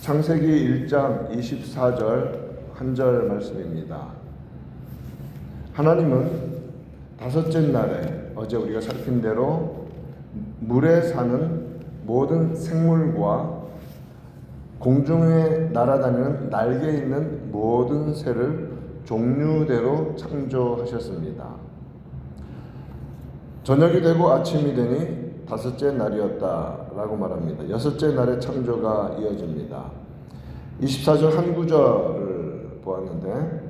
창세기 1장 24절 한 절 말씀입니다. 하나님은 다섯째 날에 어제 우리가 살핀 대로 물에 사는 모든 생물과 공중에 날아다니는 날개 있는 모든 새를 종류대로 창조하셨습니다. 저녁이 되고 아침이 되니 다섯째 날이었다라고 말합니다. 여섯째 날의 창조가 이어집니다. 24절 한 구절을 보았는데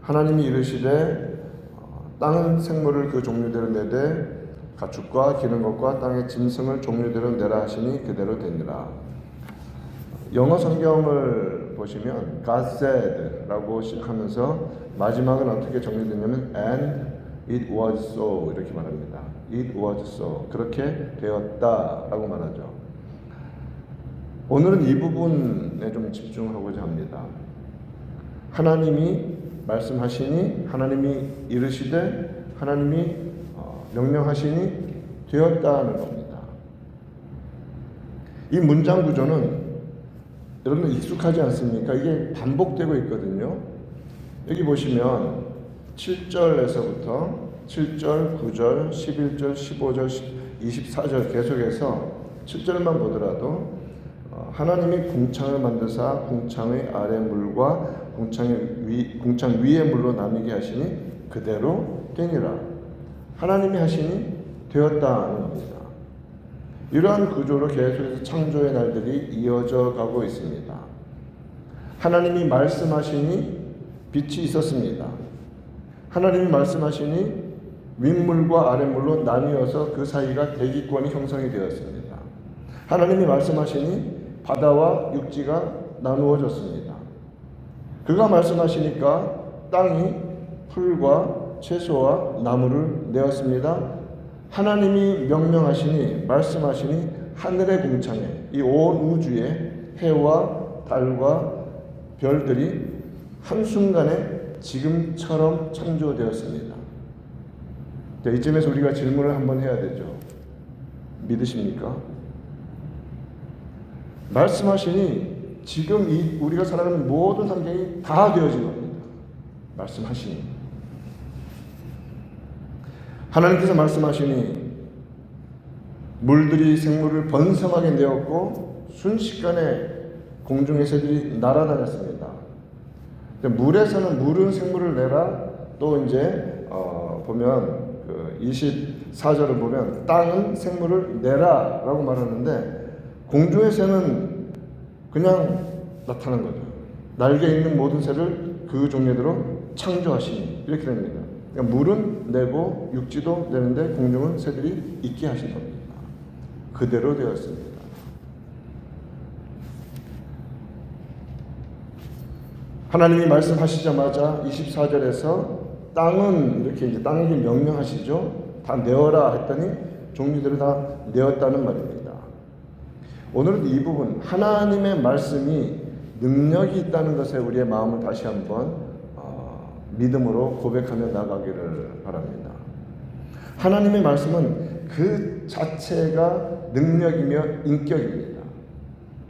하나님이 이르시되 땅은 생물을 그 종류대로 내되 가축과 기는 것과 땅의 짐승을 종류대로 내라 하시니 그대로 되니라. 영어 성경을 보시면 God said라고 시작하면서 마지막은 어떻게 정리되냐면 and it was so 이렇게 말합니다. It was so 그렇게 되었다라고 말하죠. 오늘은 이 부분에 좀 집중하고자 합니다. 하나님이 말씀하시니 하나님이 이르시되 하나님이 명령하시니 되었다는 겁니다. 이 문장 구조는 여러분 익숙하지 않습니까? 이게 반복되고 있거든요. 여기 보시면 7절에서부터 7절, 9절, 11절, 15절, 24절 계속해서 7절만 보더라도 하나님이 궁창을 만드사 궁창의 아래 물과 궁창 위의 물로 나뉘게 하시니 그대로 되니라. 하나님이 하시니 되었다는 겁니다. 이러한 구조로 계속해서 창조의 날들이 이어져 가고 있습니다. 하나님이 말씀하시니 빛이 있었습니다. 하나님이 말씀하시니 윗물과 아랫물로 나뉘어서 그 사이가 대기권이 형성이 되었습니다. 하나님이 말씀하시니 바다와 육지가 나누어졌습니다. 그가 말씀하시니까 땅이 풀과 채소와 나무를 내었습니다. 하나님이 명령하시니 말씀하시니 하늘의 궁창에 이 온 우주에 해와 달과 별들이 한순간에 지금처럼 창조되었습니다. 이쯤에서 우리가 질문을 한번 해야 되죠. 믿으십니까? 말씀하시니 지금 우리가 살아가는 모든 환경이 다 되어진 겁니다. 말씀하시니 하나님께서 말씀하시니 물들이 생물을 번성하게 내었고 순식간에 공중의 새들이 날아다녔습니다. 물에서는 물은 생물을 내라. 또 이제 보면 그 24절을 보면 땅은 생물을 내라라고 말하는데 공중의 새는 그냥 나타난 거죠. 날개 있는 모든 새를 그 종류대로 창조하시니 이렇게 됩니다. 그러니까 물은 내고 육지도 내는데 공중은 새들이 있게 하신 겁니다. 그대로 되었습니다. 하나님이 말씀하시자마자 24절에서 땅은 이렇게 이제 땅에게 명령하시죠. 다 내어라 했더니 종류대로 다 내었다는 말입니다. 오늘은 이 부분 하나님의 말씀이 능력이 있다는 것에 우리의 마음을 다시 한번 믿음으로 고백하며 나가기를 바랍니다. 하나님의 말씀은 그 자체가 능력이며 인격입니다.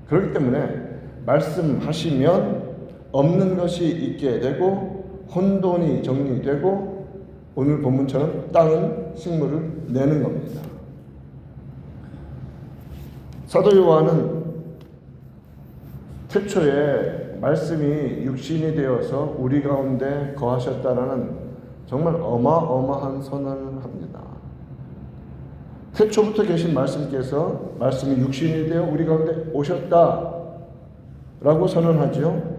그렇기 때문에 말씀하시면 없는 것이 있게 되고 혼돈이 정리되고 오늘 본문처럼 땅은 식물을 내는 겁니다. 사도 요한은 태초에 말씀이 육신이 되어서 우리 가운데 거하셨다라는 정말 어마어마한 선언을 합니다. 태초부터 계신 말씀께서 말씀이 육신이 되어 우리 가운데 오셨다라고 선언하죠.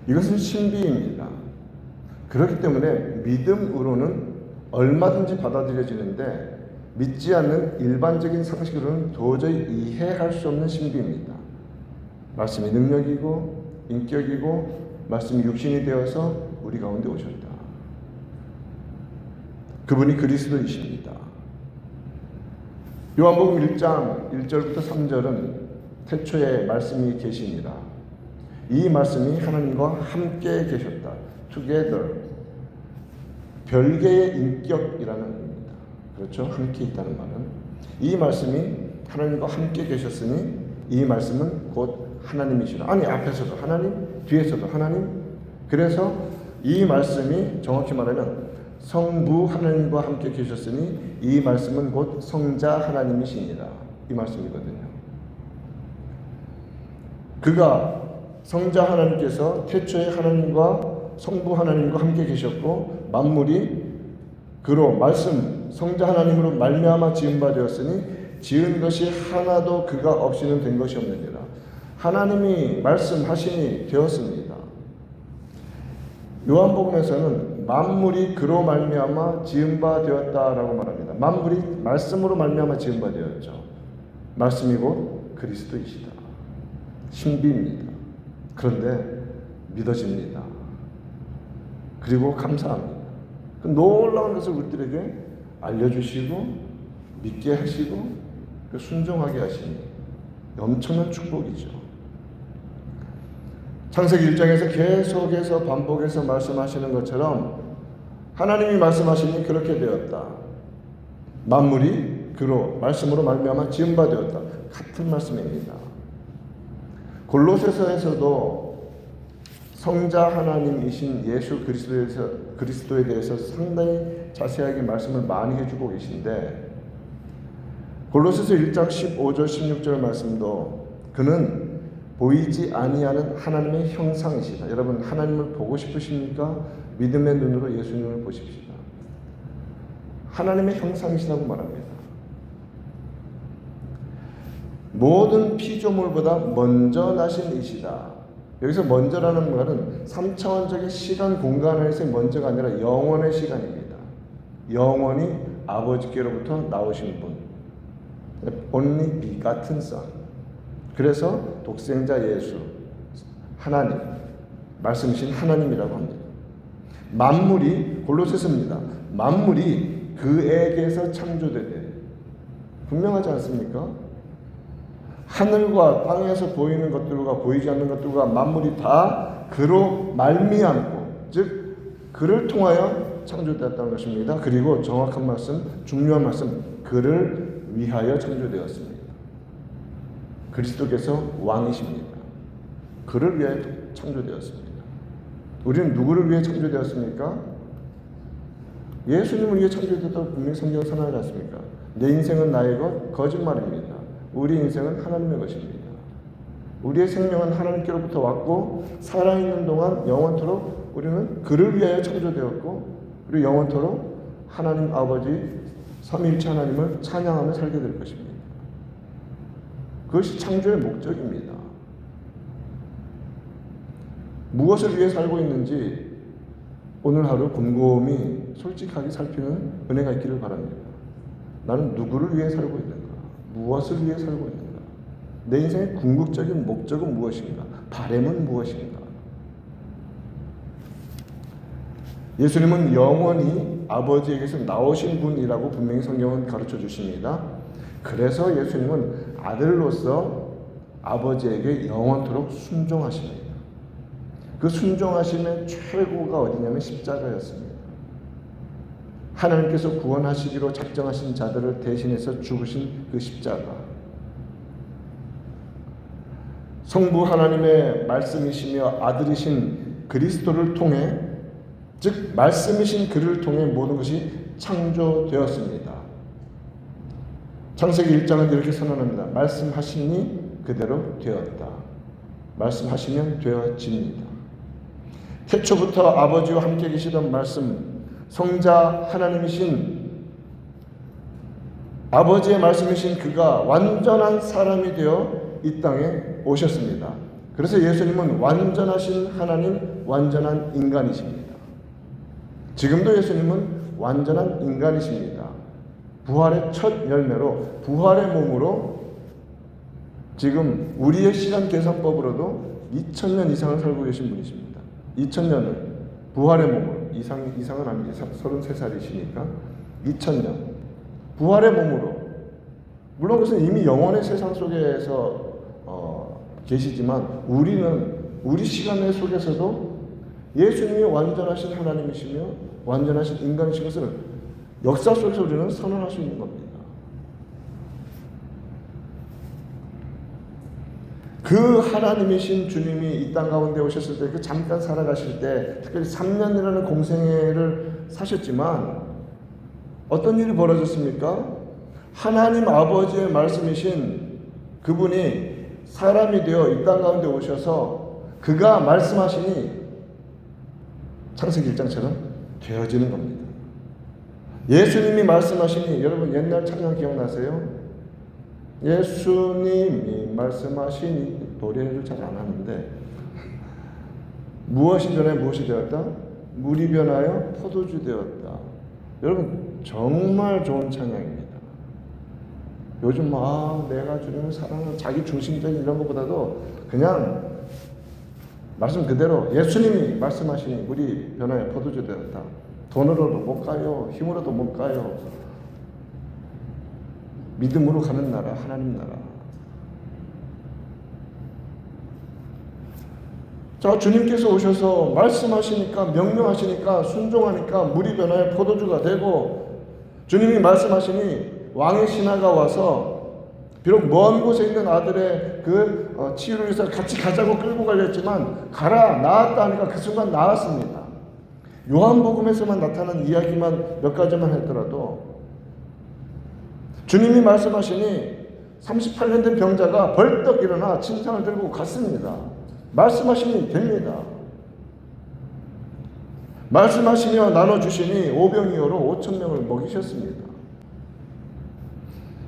이것은 신비입니다. 그렇기 때문에 믿음으로는 얼마든지 받아들여지는데 믿지 않는 일반적인 상식으로는 도저히 이해할 수 없는 신비입니다. 말씀이 능력이고 인격이고 말씀이 육신이 되어서 우리 가운데 오셨다. 그분이 그리스도이십니다. 요한복음 1장 1절부터 3절은 태초에 말씀이 계시니라. 이 말씀이 하나님과 함께 계셨다. together. 별개의 인격이라는 의미입니다. 그렇죠? 함께 있다는 말은 이 말씀이 하나님과 함께 계셨으니 이 말씀은 곧 하나님이시라. 아니, 앞에서도 하나님, 뒤에서도 하나님. 그래서 이 말씀이 정확히 말하면 성부 하나님과 함께 계셨으니 이 말씀은 곧 성자 하나님이시니라. 이 말씀이거든요. 그가 성자 하나님께서 태초에 하나님과 성부 하나님과 함께 계셨고 만물이 그로 말씀 성자 하나님으로 말미암아 지은 바 되었으니 지은 것이 하나도 그가 없이는 된 것이 없느니라. 하나님이 말씀하시니 되었습니다. 요한복음에서는 만물이 그로 말미암아 지은 바 되었다라고 말합니다. 만물이 말씀으로 말미암아 지은 바 되었죠. 말씀이 곧 그리스도이시다. 신비입니다. 그런데 믿어집니다. 그리고 감사합니다. 그 놀라운 것을 우리들에게 알려주시고 믿게 하시고 순종하게 하시니 엄청난 축복이죠. 창세기 1장에서 계속해서 반복해서 말씀하시는 것처럼 하나님이 말씀하시니 그렇게 되었다. 만물이 그로 말씀으로 말미암아 지은 바 되었다. 같은 말씀입니다. 골로새서에서도 성자 하나님이신 예수 그리스도에 대해서 상당히 자세하게 말씀을 많이 해주고 계신데 골로새서 1장 15절 16절 말씀도 그는 보이지 아니하는 하나님의 형상이시다. 여러분 하나님을 보고 싶으십니까? 믿음의 눈으로 예수님을 보십시다. 하나님의 형상이시라고 말합니다. 모든 피조물보다 먼저 나신 이시다. 여기서 먼저라는 말은 3차원적인 시간 공간 안에서의 먼저가 아니라 영원의 시간입니다. 영원히 아버지께로부터 나오신 분. only begotten son. 그래서 독생자 예수, 하나님, 말씀이신 하나님이라고 합니다. 만물이 골로새서입니다. 만물이 그에게서 창조되되 분명하지 않습니까? 하늘과 땅에서 보이는 것들과 보이지 않는 것들과 만물이 다 그로 말미암고 즉 그를 통하여 창조되었다는 것입니다. 그리고 정확한 말씀, 중요한 말씀, 그를 위하여 창조되었습니다. 그리스도께서 왕이십니다. 그를 위하여 창조되었습니다. 우리는 누구를 위해 창조되었습니까? 예수님을 위해 창조되었다고 분명히 성경은 선언하지 않습니까? 내 인생은 나의 것, 거짓말입니다. 우리 인생은 하나님의 것입니다. 우리의 생명은 하나님께로부터 왔고 살아있는 동안 영원토록 우리는 그를 위하여 창조되었고 그리고 영원토록 하나님 아버지 삼위일체 하나님을 찬양하며 살게 될 것입니다. 그것이 창조의 목적입니다. 무엇을 위해 살고 있는지 오늘 하루 곰곰이 솔직하게 살피는 은혜가 있기를 바랍니다. 나는 누구를 위해 살고 있는가? 무엇을 위해 살고 있는가? 내 인생의 궁극적인 목적은 무엇인가? 바램은 무엇인가? 예수님은 영원히 아버지에게서 나오신 분이라고 분명히 성경은 가르쳐 주십니다. 그래서 예수님은 아들로서 아버지에게 영원토록 순종하십니다. 그 순종하심의 최고가 어디냐면 십자가였습니다. 하나님께서 구원하시기로 작정하신 자들을 대신해서 죽으신 그 십자가. 성부 하나님의 말씀이시며 아들이신 그리스도를 통해 즉 말씀이신 그를 통해 모든 것이 창조되었습니다. 창세기 1장은 이렇게 선언합니다. 말씀하시니 그대로 되었다. 말씀하시면 되어집니다. 태초부터 아버지와 함께 계시던 말씀 성자 하나님이신 아버지의 말씀이신 그가 완전한 사람이 되어 이 땅에 오셨습니다. 그래서 예수님은 완전하신 하나님, 완전한 인간이십니다. 지금도 예수님은 완전한 인간이십니다. 부활의 첫 열매로 부활의 몸으로 지금 우리의 시간 계산법으로도 2000년 이상을 살고 계신 분이십니다. 2000년을 부활의 몸으로 이상은 아니죠. 33살이시니까 2000년 부활의 몸으로 물론 그것은 이미 영원의 세상 속에서 계시지만 우리는 우리 시간의 속에서도 예수님이 완전하신 하나님이시며 완전하신 인간이신 것을 역사 속에서 우리는 선언할 수 있는 겁니다. 그 하나님이신 주님이 이 땅 가운데 오셨을 때, 그 잠깐 살아가실 때 특별히 3년이라는 공생애를 사셨지만 어떤 일이 벌어졌습니까? 하나님 아버지의 말씀이신 그분이 사람이 되어 이 땅 가운데 오셔서 그가 말씀하시니 창세기 1장처럼 되어지는 겁니다. 예수님이 말씀하시니, 여러분 옛날 찬양 기억나세요? 예수님이 말씀하시니, 노래를 잘 안 하는데 무엇이 변하여 무엇이 되었다? 물이 변하여 포도주 되었다. 여러분 정말 좋은 찬양입니다. 요즘 내가 주님을 사랑하는 자기 중심적인 이런 것보다도 그냥 말씀 그대로 예수님이 말씀하시니 물이 변하여 포도주 되었다. 돈으로도 못 가요. 힘으로도 못 가요. 믿음으로 가는 나라, 하나님 나라. 자, 주님께서 오셔서 말씀하시니까, 명령하시니까, 순종하니까 물이 변하여 포도주가 되고, 주님이 말씀하시니 왕의 신하가 와서 비록 먼 곳에 있는 아들의 그 치유를 위해서 같이 가자고 끌고 가렸지만 가라, 나았다 하니까 그 순간 나았습니다. 요한복음에서만 나타난 이야기만 몇 가지만 했더라도 주님이 말씀하시니 38년 된 병자가 벌떡 일어나 침상을 들고 갔습니다. 말씀하시니 됩니다. 말씀하시며 나눠주시니 오병이어로 5,000명을 먹이셨습니다.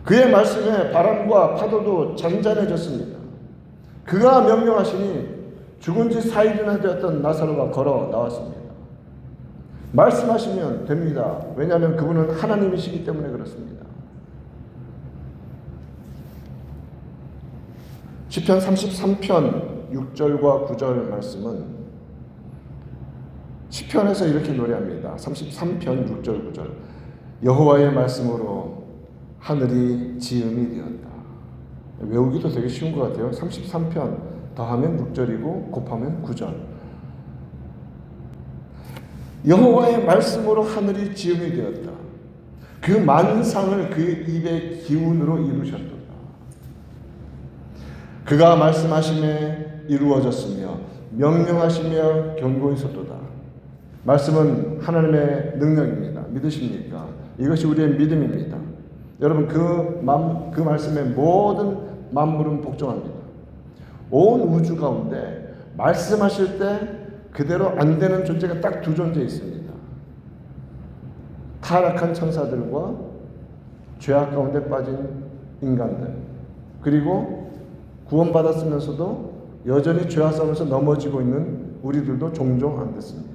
그의 말씀에 바람과 파도도 잔잔해졌습니다. 그가 명령하시니 죽은 지 4일이나 되었던 나사로가 걸어 나왔습니다. 말씀하시면 됩니다. 왜냐하면 그분은 하나님이시기 때문에 그렇습니다. 시편 33편 6절과 9절 말씀은 시편에서 이렇게 노래합니다. 33편 6절 9절 여호와의 말씀으로 하늘이 지음이 되었다. 외우기도 되게 쉬운 것 같아요. 33편 더하면 6절이고 곱하면 9절. 여호와의 말씀으로 하늘이 지음이 되었다. 그 만상을 그 입의 기운으로 이루셨도다. 그가 말씀하심에 이루어졌으며 명령하시며 경고했었도다. 말씀은 하나님의 능력입니다. 믿으십니까? 이것이 우리의 믿음입니다. 여러분 그 말씀에 모든 만물은 복종합니다. 온 우주 가운데 말씀하실 때 그대로 안 되는 존재가 딱 두 존재 있습니다. 타락한 천사들과 죄악 가운데 빠진 인간들, 그리고 구원받았으면서도 여전히 죄와 싸우면서 넘어지고 있는 우리들도 종종 안 듣습니다.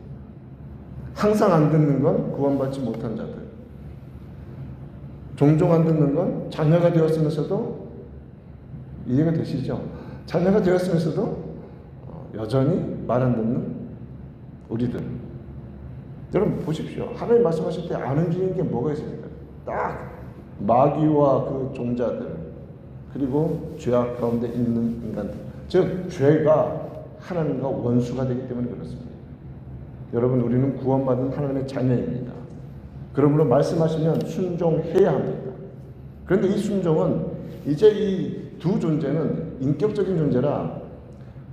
항상 안 듣는 건 구원받지 못한 자들, 종종 안 듣는 건 자녀가 되었으면서도, 이해가 되시죠? 자녀가 되었으면서도 여전히 말 안 듣는 우리들. 여러분 보십시오. 하나님 말씀하실 때 안 움직이는 게 뭐가 있습니까? 딱 마귀와 그 종자들, 그리고 죄악 가운데 있는 인간들. 즉 죄가 하나님과 원수가 되기 때문에 그렇습니다. 여러분 우리는 구원받은 하나님의 자녀입니다. 그러므로 말씀하시면 순종해야 합니다. 그런데 이 순종은 이제 이 두 존재는 인격적인 존재라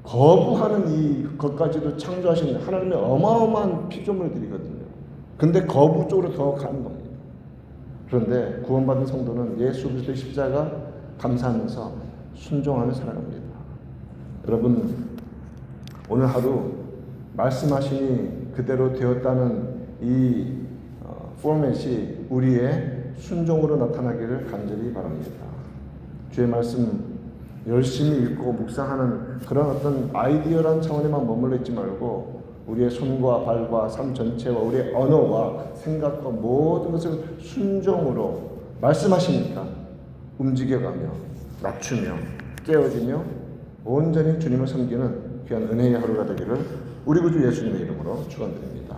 거부하는 이 것까지도 창조하신 하나님의 어마어마한 피조물들이거든요. 근데 거부 쪽으로 더 가는 겁니다. 그런데 구원받은 성도는 예수 그리스도의 십자가 감사하면서 순종하며 살아갑니다. 여러분 오늘 하루 말씀하시니 그대로 되었다는 이 포맷이 우리의 순종으로 나타나기를 간절히 바랍니다. 주의 말씀 열심히 읽고 묵상하는 그런 어떤 아이디어란 차원에만 머물러 있지 말고 우리의 손과 발과 삶 전체와 우리의 언어와 생각과 모든 것을 순종으로 말씀하시니까 움직여가며 낮추며 깨어지며 온전히 주님을 섬기는 귀한 은혜의 하루가 되기를 우리 구주 예수님의 이름으로 축원드립니다.